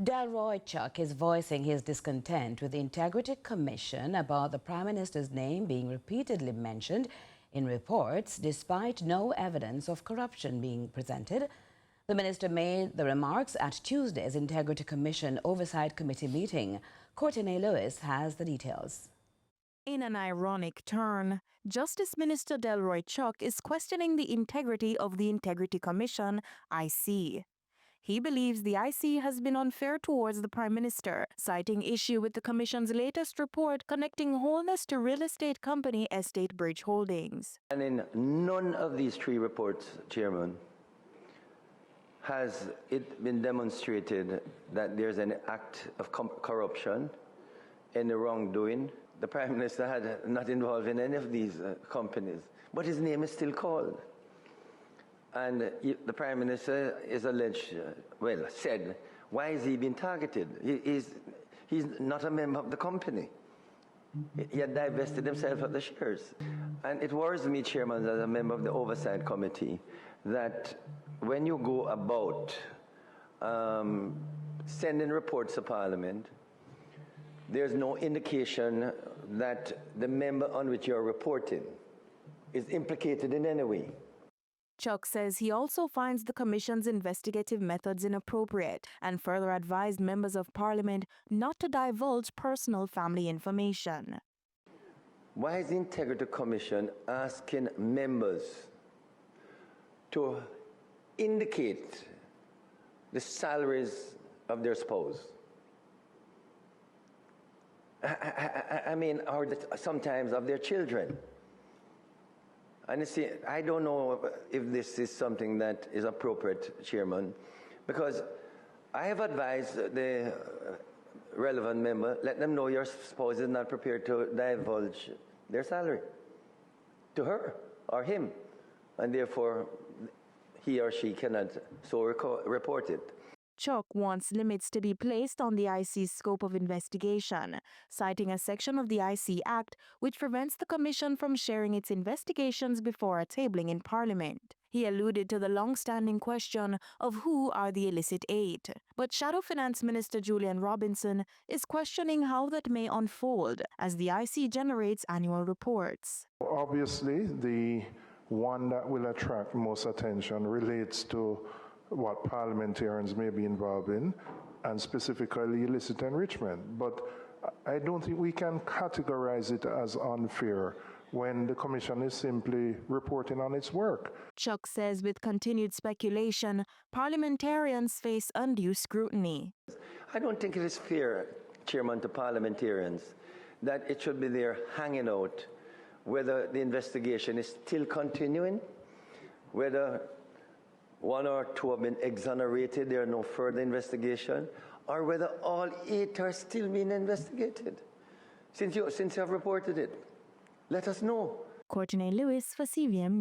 Delroy Chuck is voicing his discontent with the Integrity Commission about the Prime Minister's name being repeatedly mentioned in reports despite no evidence of corruption being presented. The minister made the remarks at Tuesday's Integrity Commission Oversight Committee meeting. Courteney Lewis has the details. In an ironic turn, Justice Minister Delroy Chuck is questioning the integrity of the Integrity Commission, IC. He believes the IC has been unfair towards the Prime Minister, citing issue with the Commission's latest report connecting Wholeness to real estate company Estate Bridge Holdings. And in none of these three reports, Chairman, has it been demonstrated that there's an act of corruption, any wrongdoing. The Prime Minister had not involved in any of these companies, but his name is still called. And the Prime Minister is alleged, said, why is he being targeted? He's not a member of the company. He had divested himself of the shares. And it worries me, Chairman, as a member of the Oversight Committee, that when you go about sending reports to Parliament, there's no indication that the member on which you're reporting is implicated in any way. Chuck says he also finds the Commission's investigative methods inappropriate and further advised members of Parliament not to divulge personal family information. Why is the Integrity Commission asking members to indicate the salaries of their spouse? Or sometimes of their children. And you see, I don't know if this is something that is appropriate, Chairman, because I have advised the relevant member, let them know your spouse is not prepared to divulge their salary to her or him, and therefore he or she cannot so report it. Chuck wants limits to be placed on the IC's scope of investigation, citing a section of the IC Act which prevents the Commission from sharing its investigations before a tabling in Parliament. He alluded to the long-standing question of who are the illicit eight. But Shadow Finance Minister Julian Robinson is questioning how that may unfold as the IC generates annual reports. Obviously, the one that will attract most attention relates to what parliamentarians may be involved in, and specifically illicit enrichment. But I don't think we can categorize it as unfair when the Commission is simply reporting on its work. Chuck says with continued speculation, parliamentarians face undue scrutiny. I don't think it is fair, Chairman, to parliamentarians that it should be there hanging out whether the investigation is still continuing, whether one or two have been exonerated, there are no further investigation, or whether all 8 are still being investigated. Since you have reported it, let us know. Courteney Lewis for CVM.